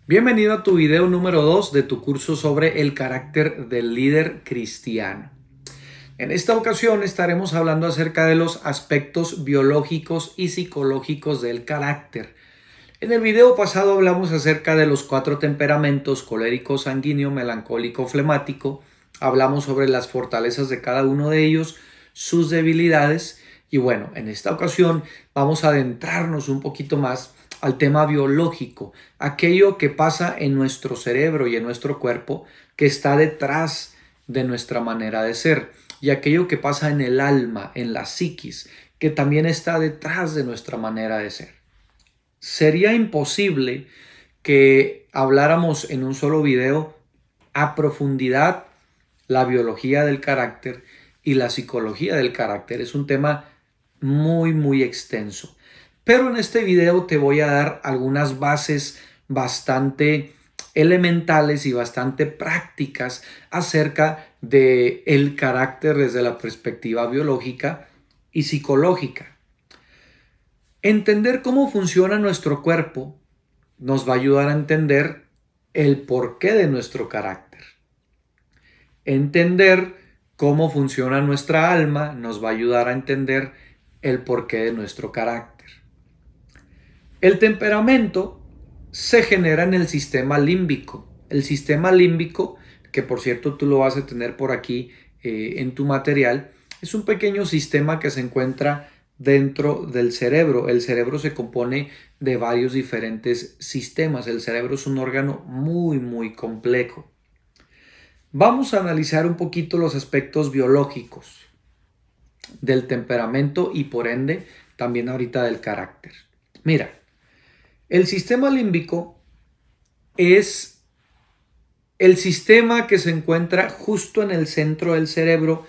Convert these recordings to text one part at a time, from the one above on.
Bienvenido a tu video número 2 de tu curso sobre el carácter del líder cristiano. En esta ocasión estaremos hablando acerca de los aspectos biológicos y psicológicos del carácter. En el video pasado hablamos acerca de los 4 temperamentos: colérico, sanguíneo, melancólico, flemático. Hablamos sobre las fortalezas de cada uno de ellos, sus debilidades. Y bueno, en esta ocasión vamos a adentrarnos un poquito más al tema biológico, aquello que pasa en nuestro cerebro y en nuestro cuerpo, que está detrás de nuestra manera de ser, y aquello que pasa en el alma, en la psiquis, que también está detrás de nuestra manera de ser. Sería imposible que habláramos en un solo video a profundidad la biología del carácter y la psicología del carácter. Es un tema muy extenso. Pero en este video te voy a dar algunas bases bastante elementales y bastante prácticas acerca de el carácter desde la perspectiva biológica y psicológica. Entender cómo funciona nuestro cuerpo nos va a ayudar a entender el porqué de nuestro carácter. Entender cómo funciona nuestra alma nos va a ayudar a entender el porqué de nuestro carácter. El temperamento se genera en el sistema límbico. El sistema límbico, que por cierto tú lo vas a tener por aquí en tu material, es un pequeño sistema que se encuentra dentro del cerebro. El cerebro se compone de varios diferentes sistemas. El cerebro es un órgano muy complejo. Vamos a analizar un poquito los aspectos biológicos del temperamento y por ende también ahorita del carácter. Mira, el sistema límbico es el sistema que se encuentra justo en el centro del cerebro.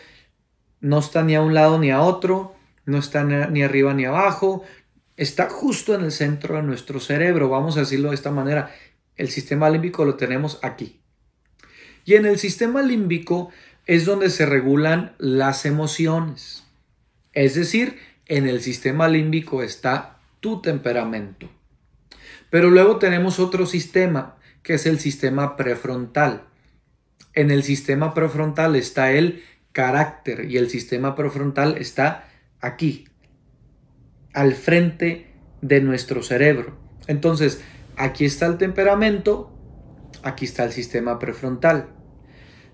No está ni a un lado ni a otro, no está ni arriba ni abajo, está justo en el centro de nuestro cerebro. Vamos a decirlo de esta manera: el sistema límbico lo tenemos aquí. Y en el sistema límbico es donde se regulan las emociones. Es decir, en el sistema límbico está tu temperamento. Pero luego tenemos otro sistema, que es el sistema prefrontal. En el sistema prefrontal está el carácter y el sistema prefrontal está aquí, al frente de nuestro cerebro. Entonces, aquí está el temperamento, aquí está el sistema prefrontal.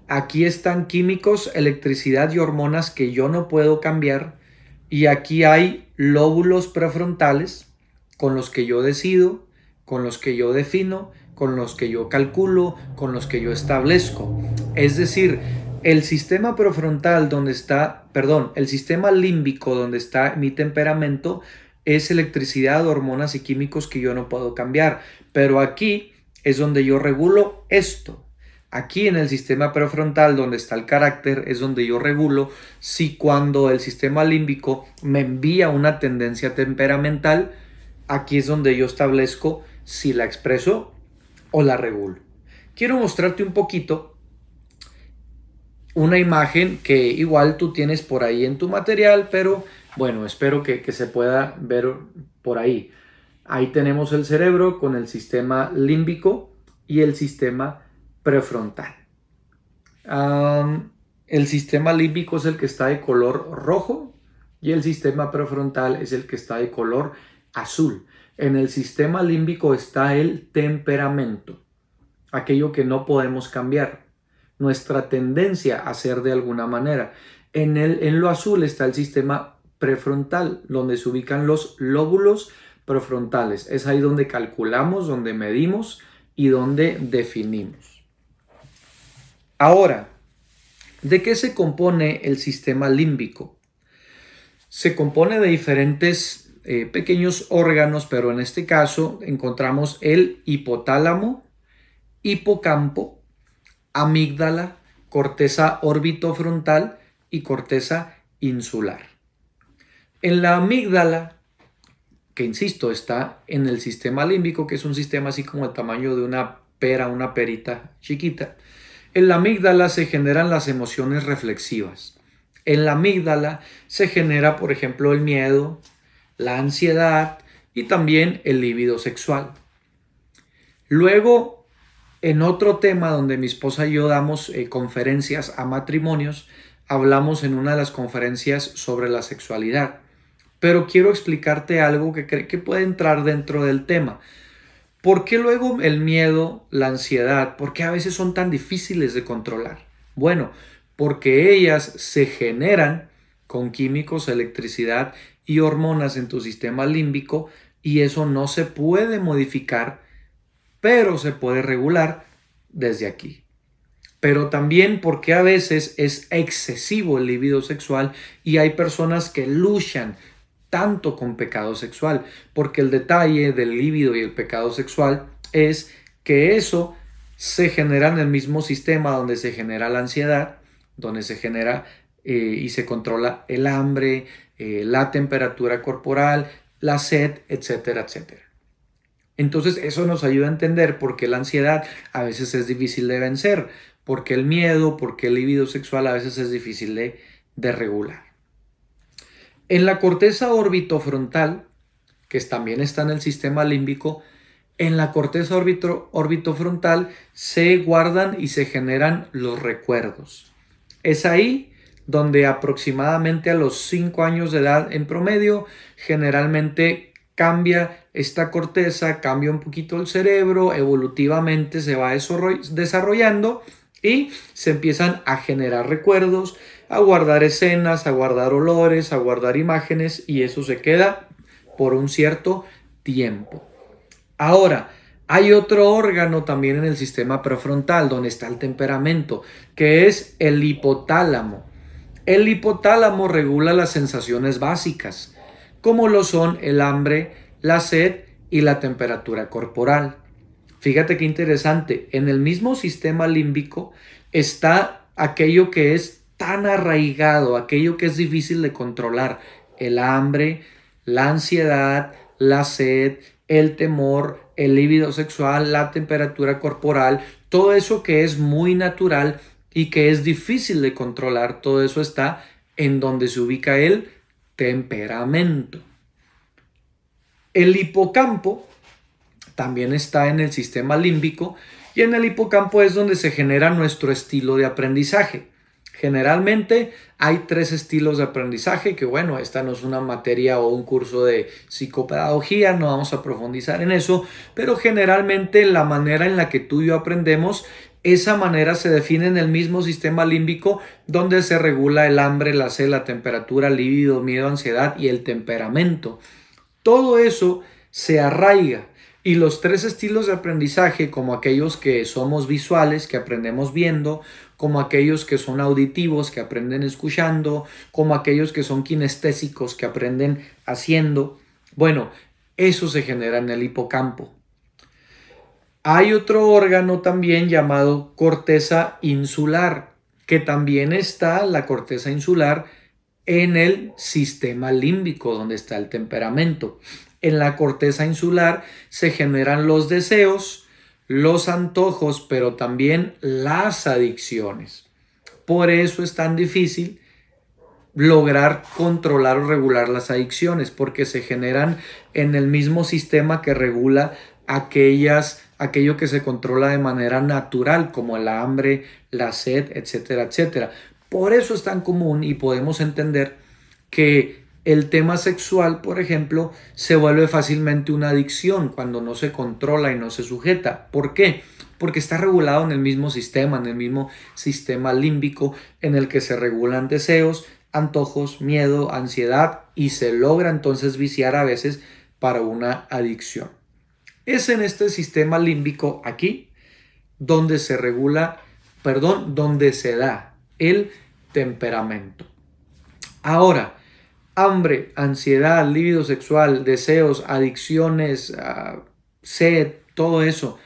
Aquí están químicos, electricidad y hormonas que yo no puedo cambiar. Y aquí hay lóbulos prefrontales con los que yo decido, con los que yo defino, con los que yo calculo, con los que yo establezco. Es decir, el sistema prefrontal el sistema límbico donde está mi temperamento es electricidad, hormonas y químicos que yo no puedo cambiar. Pero aquí es donde yo regulo esto. Aquí en el sistema prefrontal, donde está el carácter, es donde yo regulo si cuando el sistema límbico me envía una tendencia temperamental, aquí es donde yo establezco si la expreso o la regulo. Quiero mostrarte un poquito una imagen que igual tú tienes por ahí en tu material, pero bueno, espero que se pueda ver por ahí. Ahí tenemos el cerebro con el sistema límbico y el sistema prefrontal. El sistema límbico es el que está de color rojo y el sistema prefrontal es el que está de color azul. En el sistema límbico está el temperamento, aquello que no podemos cambiar, nuestra tendencia a ser de alguna manera. En lo azul está el sistema prefrontal, donde se ubican los lóbulos prefrontales. Es ahí donde calculamos, donde medimos y donde definimos. Ahora, ¿de qué se compone el sistema límbico? Se compone de diferentes pequeños órganos, pero en este caso encontramos el hipotálamo, hipocampo, amígdala, corteza orbitofrontal y corteza insular. En la amígdala, que insisto, está en el sistema límbico, que es un sistema así como el tamaño de una pera, una perita chiquita. En la amígdala se generan las emociones reflexivas. En la amígdala se genera, por ejemplo, el miedo, la ansiedad y también el libido sexual. Luego, en otro tema donde mi esposa y yo damos conferencias a matrimonios, hablamos en una de las conferencias sobre la sexualidad. Pero quiero explicarte algo que puede entrar dentro del tema. ¿Por qué luego el miedo, la ansiedad, por qué a veces son tan difíciles de controlar? Bueno, porque ellas se generan con químicos, electricidad y hormonas en tu sistema límbico y eso no se puede modificar, pero se puede regular desde aquí. Pero también porque a veces es excesivo el libido sexual y hay personas que luchan tanto con pecado sexual, porque el detalle del líbido y el pecado sexual es que eso se genera en el mismo sistema donde se genera la ansiedad, donde se genera y se controla el hambre, la temperatura corporal, la sed, etcétera, etcétera. Entonces eso nos ayuda a entender por qué la ansiedad a veces es difícil de vencer, por qué el miedo, por qué el libido sexual a veces es difícil de regular. En la corteza orbitofrontal, que también está en el sistema límbico, en la corteza orbitofrontal se guardan y se generan los recuerdos. Es ahí donde aproximadamente a los 5 años de edad en promedio, generalmente cambia esta corteza, cambia un poquito el cerebro, evolutivamente se va desarrollando y se empiezan a generar recuerdos, a guardar escenas, a guardar olores, a guardar imágenes y eso se queda por un cierto tiempo. Ahora, hay otro órgano también en el sistema prefrontal donde está el temperamento, que es el hipotálamo. El hipotálamo regula las sensaciones básicas, como lo son el hambre, la sed y la temperatura corporal. Fíjate qué interesante, en el mismo sistema límbico está aquello que es tan arraigado, aquello que es difícil de controlar, el hambre, la ansiedad, la sed, el temor, el líbido sexual, la temperatura corporal, todo eso que es muy natural y que es difícil de controlar, todo eso está en donde se ubica el temperamento. El hipocampo también está en el sistema límbico y en el hipocampo es donde se genera nuestro estilo de aprendizaje. Generalmente hay 3 estilos de aprendizaje que bueno, esta no es una materia o un curso de psicopedagogía, no vamos a profundizar en eso, pero generalmente la manera en la que tú y yo aprendemos, esa manera se define en el mismo sistema límbico donde se regula el hambre, la sed, la temperatura, libido, miedo, ansiedad y el temperamento. Todo eso se arraiga y los 3 estilos de aprendizaje, como aquellos que somos visuales, que aprendemos viendo, como aquellos que son auditivos, que aprenden escuchando, como aquellos que son kinestésicos, que aprenden haciendo, bueno, eso se genera en el hipocampo. Hay otro órgano también llamado corteza insular, que también está la corteza insular en el sistema límbico, donde está el temperamento. En la corteza insular se generan los deseos, los antojos, pero también las adicciones. Por eso es tan difícil lograr controlar o regular las adicciones, porque se generan en el mismo sistema que regula aquello que se controla de manera natural, como el hambre, la sed, etcétera, etcétera. Por eso es tan común y podemos entender que el tema sexual, por ejemplo, se vuelve fácilmente una adicción cuando no se controla y no se sujeta. ¿Por qué? Porque está regulado en el mismo sistema límbico en el que se regulan deseos, antojos, miedo, ansiedad y se logra entonces viciar a veces para una adicción. Es en este sistema límbico aquí donde se donde se da el temperamento. Ahora, hambre, ansiedad, libido sexual, deseos, adicciones, sed, todo eso.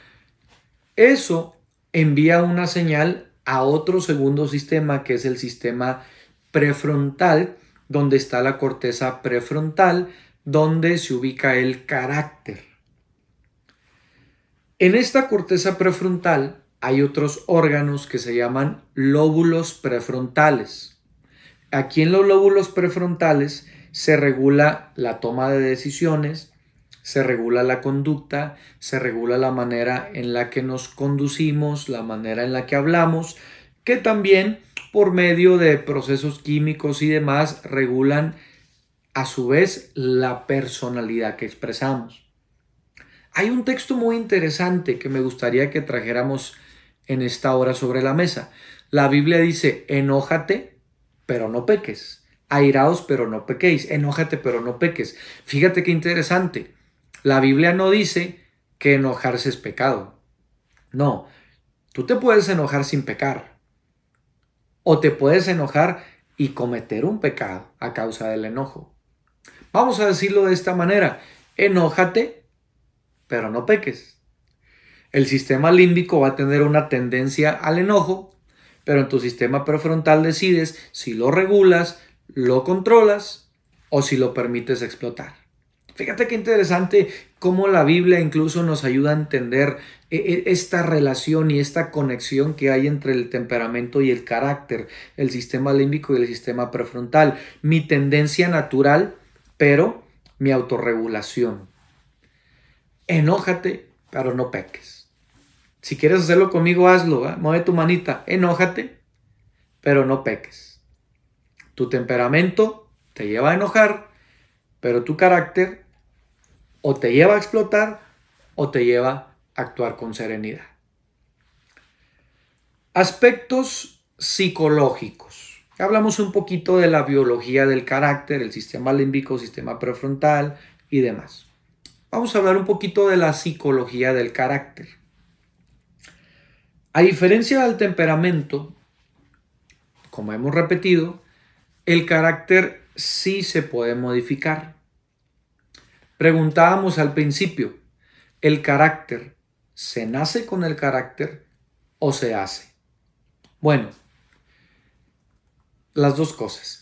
Eso envía una señal a otro segundo sistema que es el sistema prefrontal, donde está la corteza prefrontal, donde se ubica el carácter. En esta corteza prefrontal hay otros órganos que se llaman lóbulos prefrontales. Aquí en los lóbulos prefrontales se regula la toma de decisiones, se regula la conducta, se regula la manera en la que nos conducimos, la manera en la que hablamos, que también por medio de procesos químicos y demás regulan a su vez la personalidad que expresamos. Hay un texto muy interesante que me gustaría que trajéramos en esta hora sobre la mesa. La Biblia dice, enójate, pero no peques. Airaos, pero no pequéis. Enójate, pero no peques. Fíjate qué interesante. La Biblia no dice que enojarse es pecado. No, tú te puedes enojar sin pecar. O te puedes enojar y cometer un pecado a causa del enojo. Vamos a decirlo de esta manera. Enójate, pero no peques. El sistema límbico va a tener una tendencia al enojo, pero en tu sistema prefrontal decides si lo regulas, lo controlas o si lo permites explotar. Fíjate qué interesante cómo la Biblia incluso nos ayuda a entender esta relación y esta conexión que hay entre el temperamento y el carácter, el sistema límbico y el sistema prefrontal. Mi tendencia natural, pero mi autorregulación. Enójate, pero no peques. Si quieres hacerlo conmigo, hazlo. Mueve tu manita. Enójate, pero no peques. Tu temperamento te lleva a enojar, pero tu carácter o te lleva a explotar o te lleva a actuar con serenidad. Aspectos psicológicos. Hablamos un poquito de la biología del carácter, el sistema límbico, sistema prefrontal y demás. Vamos a hablar un poquito de la psicología del carácter. A diferencia del temperamento, como hemos repetido, el carácter sí se puede modificar. Preguntábamos al principio, ¿el carácter se nace con el carácter o se hace? Bueno, las dos cosas.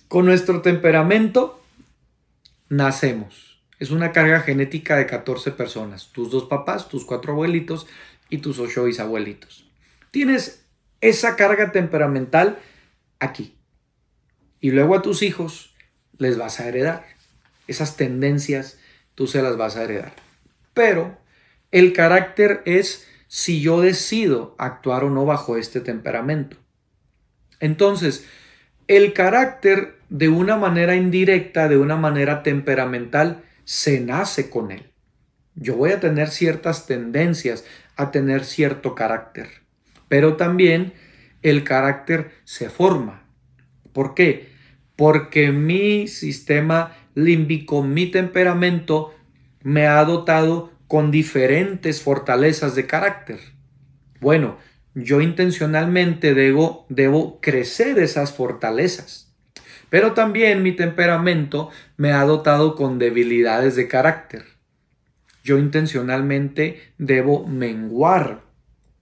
Con nuestro temperamento nacemos. Es una carga genética de 14 personas. Tus 2 papás, tus 4 abuelitos y tus 8 bisabuelitos. Tienes esa carga temperamental aquí. Y luego a tus hijos les vas a heredar. Esas tendencias tú se las vas a heredar. Pero el carácter es si yo decido actuar o no bajo este temperamento. Entonces, el carácter de una manera indirecta, de una manera temperamental, se nace con él. Yo voy a tener ciertas tendencias a tener cierto carácter, pero también el carácter se forma. ¿Por qué? Porque mi sistema límbico, mi temperamento, me ha dotado con diferentes fortalezas de carácter. Bueno, yo intencionalmente debo crecer esas fortalezas. Pero también mi temperamento me ha dotado con debilidades de carácter. Yo intencionalmente debo menguar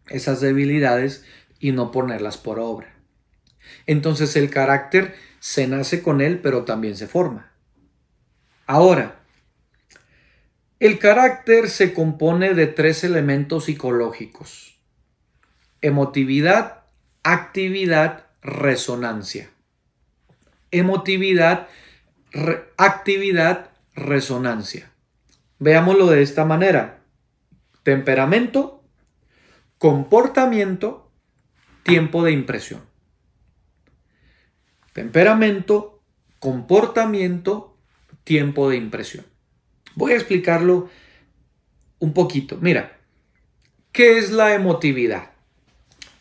esas debilidades y no ponerlas por obra. Entonces el carácter se nace con él, pero también se forma. Ahora, el carácter se compone de 3 elementos psicológicos: emotividad, actividad, resonancia. Emotividad, actividad, resonancia. Veámoslo de esta manera: temperamento, comportamiento, tiempo de impresión. Temperamento, comportamiento, tiempo de impresión. Voy a explicarlo un poquito. Mira, ¿qué es la emotividad?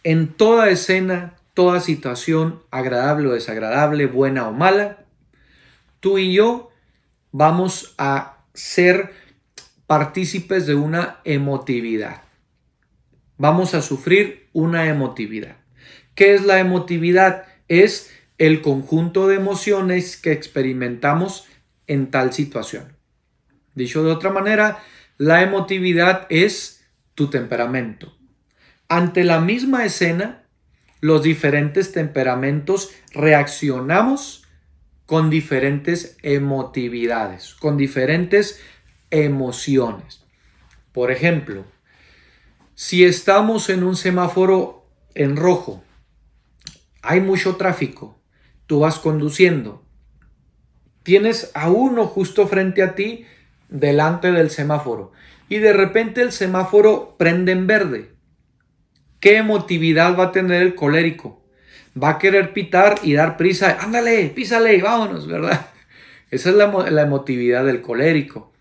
En toda escena, toda situación, agradable o desagradable, buena o mala, tú y yo vamos a ser partícipes de una emotividad. Vamos a sufrir una emotividad. ¿Qué es la emotividad? Es el conjunto de emociones que experimentamos en tal situación. Dicho de otra manera, la emotividad es tu temperamento. Ante la misma escena, los diferentes temperamentos reaccionamos con diferentes emotividades, con diferentes emociones. Por ejemplo, si estamos en un semáforo en rojo, hay mucho tráfico, tú vas conduciendo, Tienes a uno justo frente a ti, delante del semáforo, y de repente el semáforo prende en verde. ¿Qué emotividad va a tener el colérico? Va a querer pitar y dar prisa. Ándale, písale, vámonos, ¿verdad? Esa es la emotividad del colérico.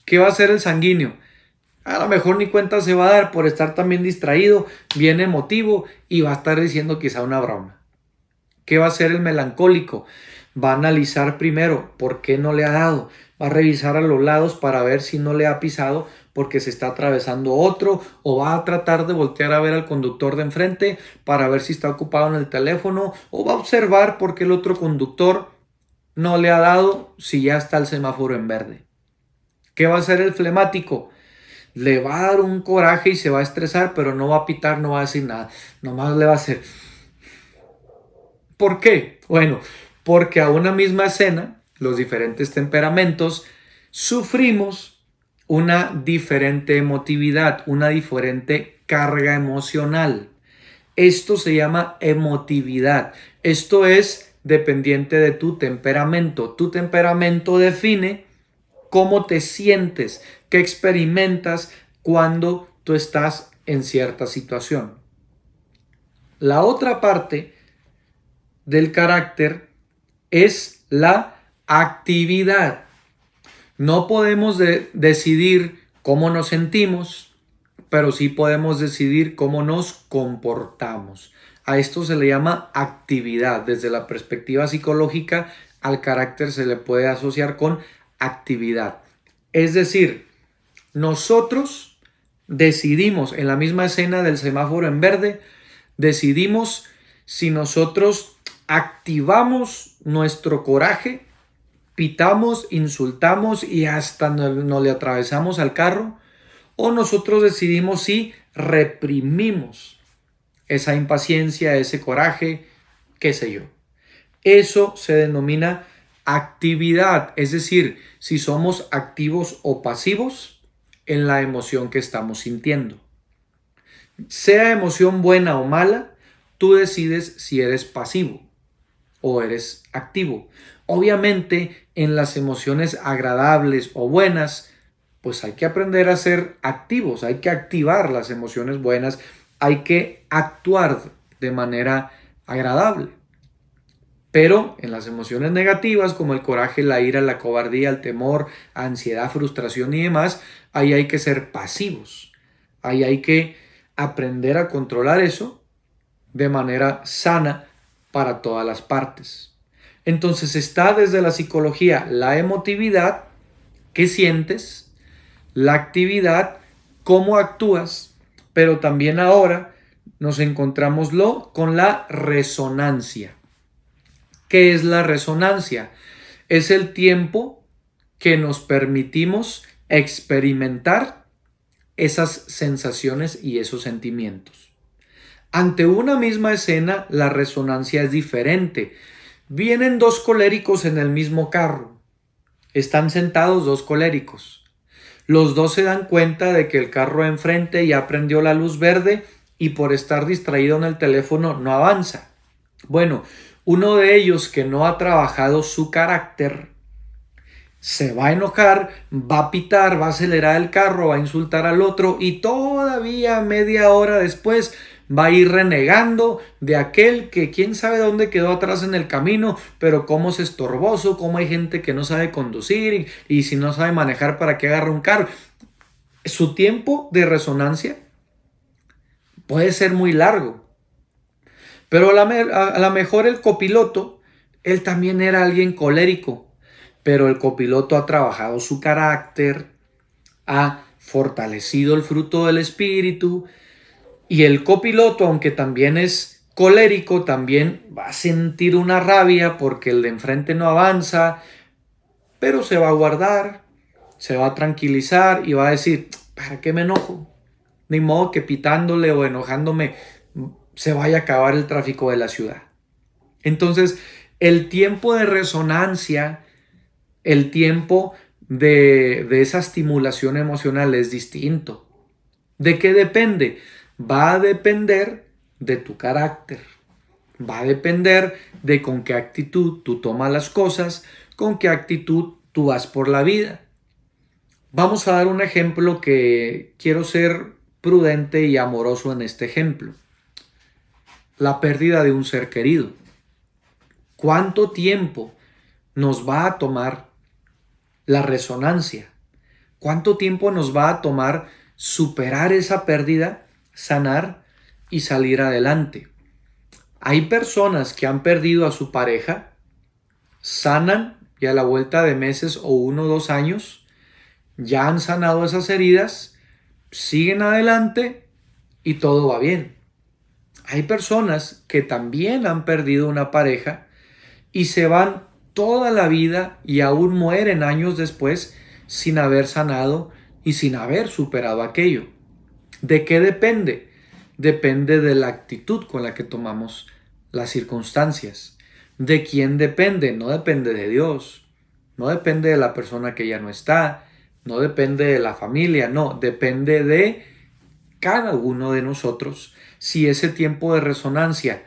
¿Qué va a hacer el sanguíneo? A lo mejor ni cuenta se va a dar por estar también distraído, bien emotivo, y va a estar diciendo quizá una broma. ¿Qué va a hacer el melancólico? Va a analizar primero por qué no le ha dado. Va a revisar a los lados para ver si no le ha pisado porque se está atravesando otro, o va a tratar de voltear a ver al conductor de enfrente para ver si está ocupado en el teléfono, o va a observar por qué el otro conductor no le ha dado si ya está el semáforo en verde. ¿Qué va a hacer el flemático? Le va a dar un coraje y se va a estresar, pero no va a pitar, no va a decir nada. Nomás le va a hacer. ¿Por qué? Bueno, porque a una misma escena, los diferentes temperamentos, sufrimos una diferente emotividad, una diferente carga emocional. Esto se llama emotividad. Esto es dependiente de tu temperamento. Tu temperamento define cómo te sientes, qué experimentas cuando tú estás en cierta situación. La otra parte del carácter es la actividad. No podemos decidir cómo nos sentimos, pero sí podemos decidir cómo nos comportamos. A esto se le llama actividad. Desde la perspectiva psicológica, al carácter se le puede asociar con actividad. Es decir, nosotros decidimos en la misma escena del semáforo en verde, decidimos si nosotros activamos nuestro coraje, pitamos, insultamos y hasta no le atravesamos al carro, o nosotros decidimos si reprimimos esa impaciencia, ese coraje, qué sé yo. Eso se denomina actividad, es decir, si somos activos o pasivos en la emoción que estamos sintiendo. Sea emoción buena o mala, tú decides si eres pasivo o eres activo. Obviamente, en las emociones agradables o buenas, pues hay que aprender a ser activos, hay que activar las emociones buenas, hay que actuar de manera agradable. Pero en las emociones negativas, como el coraje, la ira, la cobardía, el temor, ansiedad, frustración y demás, ahí hay que ser pasivos. Ahí hay que aprender a controlar eso de manera sana para todas las partes. Entonces está desde la psicología la emotividad, qué sientes, la actividad, cómo actúas, pero también ahora nos encontramos con la resonancia. ¿Qué es la resonancia? Es el tiempo que nos permitimos experimentar esas sensaciones y esos sentimientos. Ante una misma escena, la resonancia es diferente. Vienen dos coléricos en el mismo carro. Están sentados dos coléricos. Los dos se dan cuenta de que el carro de enfrente ya prendió la luz verde y por estar distraído en el teléfono no avanza. Bueno, uno de ellos que no ha trabajado su carácter se va a enojar, va a pitar, va a acelerar el carro, va a insultar al otro y todavía media hora después va a ir renegando de aquel que quién sabe dónde quedó atrás en el camino, pero cómo es estorboso, cómo hay gente que no sabe conducir y si no sabe manejar para qué agarra un carro. Su tiempo de resonancia puede ser muy largo, pero a lo mejor el copiloto, él también era alguien colérico, pero el copiloto ha trabajado su carácter, ha fortalecido el fruto del espíritu y el copiloto, aunque también es colérico, también va a sentir una rabia porque el de enfrente no avanza, pero se va a guardar, se va a tranquilizar y va a decir, ¿para qué me enojo? Ni modo que pitándole o enojándome se vaya a acabar el tráfico de la ciudad. Entonces, el tiempo de resonancia, el tiempo de esa estimulación emocional es distinto. ¿De qué depende? Va a depender de tu carácter. Va a depender de con qué actitud tú tomas las cosas, con qué actitud tú vas por la vida. Vamos a dar un ejemplo que quiero ser prudente y amoroso en este ejemplo. La pérdida de un ser querido. ¿Cuánto tiempo nos va a tomar la resonancia? ¿Cuánto tiempo nos va a tomar superar esa pérdida, sanar y salir adelante? Hay personas que han perdido a su pareja, sanan y a la vuelta de meses o 1 o 2 años, ya han sanado esas heridas, siguen adelante y todo va bien. Hay personas que también han perdido una pareja y se van toda la vida y aún mueren años después sin haber sanado y sin haber superado aquello. ¿De qué depende? Depende de la actitud con la que tomamos las circunstancias. ¿De quién depende? No depende de Dios, no depende de la persona que ya no está, no depende de la familia, no, depende de cada uno de nosotros. Si ese tiempo de resonancia,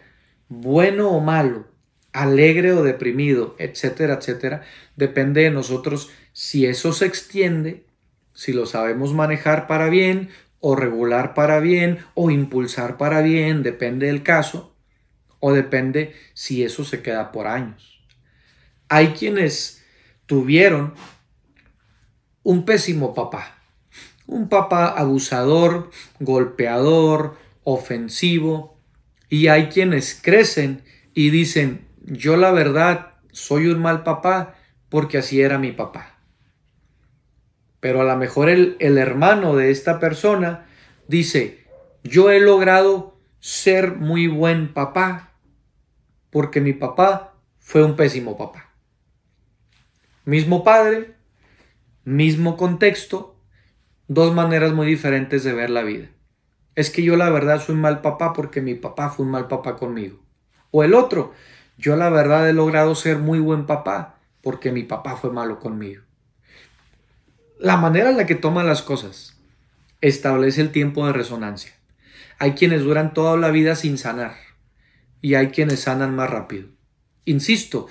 bueno o malo, alegre o deprimido, etcétera, etcétera, depende de nosotros si eso se extiende, si lo sabemos manejar para bien o regular para bien o impulsar para bien, depende del caso, o depende si eso se queda por años. Hay quienes tuvieron un pésimo papá, un papá abusador, golpeador, ofensivo, y hay quienes crecen y dicen, yo la verdad soy un mal papá porque así era mi papá. Pero a lo mejor el hermano de esta persona dice, yo he logrado ser muy buen papá porque mi papá fue un pésimo papá. Mismo padre, mismo contexto, dos maneras muy diferentes de ver la vida. Es que yo la verdad soy un mal papá porque mi papá fue un mal papá conmigo. O el otro, yo la verdad he logrado ser muy buen papá porque mi papá fue malo conmigo. La manera en la que toma las cosas establece el tiempo de resonancia. Hay quienes duran toda la vida sin sanar y hay quienes sanan más rápido. Insisto,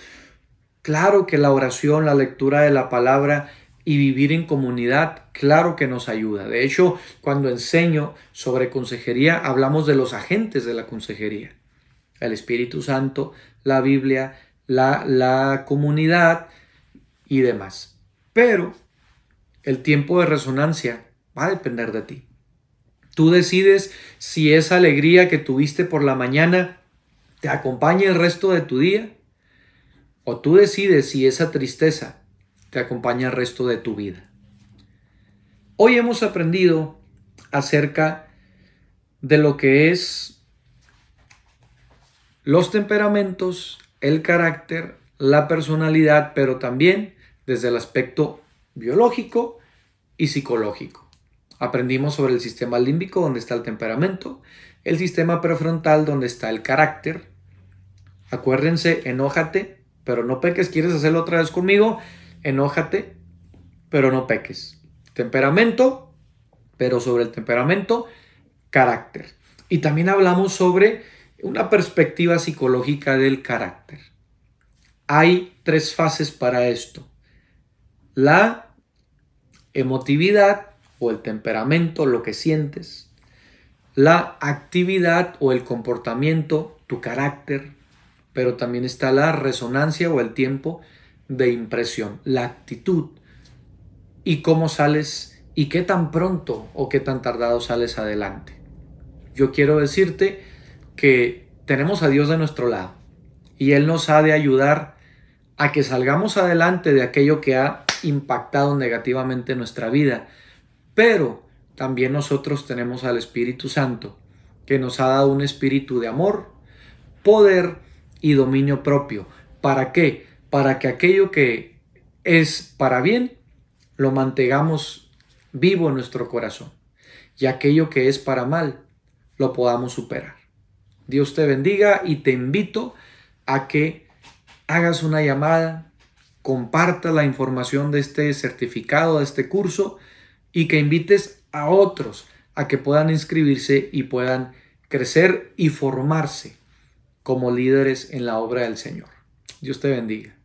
claro que la oración, la lectura de la palabra y vivir en comunidad, claro que nos ayuda. De hecho, cuando enseño sobre consejería, hablamos de los agentes de la consejería. El Espíritu Santo, la Biblia, la comunidad y demás. Pero el tiempo de resonancia va a depender de ti. Tú decides si esa alegría que tuviste por la mañana te acompaña el resto de tu día, o tú decides si esa tristeza te acompaña el resto de tu vida. Hoy hemos aprendido acerca de lo que es los temperamentos, el carácter, la personalidad, pero también desde el aspecto biológico y psicológico. Aprendimos sobre el sistema límbico, donde está el temperamento, el sistema prefrontal, donde está el carácter. Acuérdense, enójate, pero no peques. ¿Quieres hacerlo otra vez conmigo? Enójate, pero no peques. Temperamento, pero sobre el temperamento, carácter. Y también hablamos sobre una perspectiva psicológica del carácter. Hay 3 fases para esto. La emotividad o el temperamento, lo que sientes. La actividad o el comportamiento, tu carácter. Pero también está la resonancia o el tiempo de impresión, la actitud y cómo sales y qué tan pronto o qué tan tardado sales adelante. Yo quiero decirte que tenemos a Dios de nuestro lado y Él nos ha de ayudar a que salgamos adelante de aquello que ha impactado negativamente nuestra vida, pero también nosotros tenemos al Espíritu Santo que nos ha dado un espíritu de amor, poder y dominio propio. ¿Para qué? Para que aquello que es para bien lo mantengamos vivo en nuestro corazón y aquello que es para mal lo podamos superar. Dios te bendiga y te invito a que hagas una llamada, compartas la información de este certificado, de este curso y que invites a otros a que puedan inscribirse y puedan crecer y formarse como líderes en la obra del Señor. Dios te bendiga.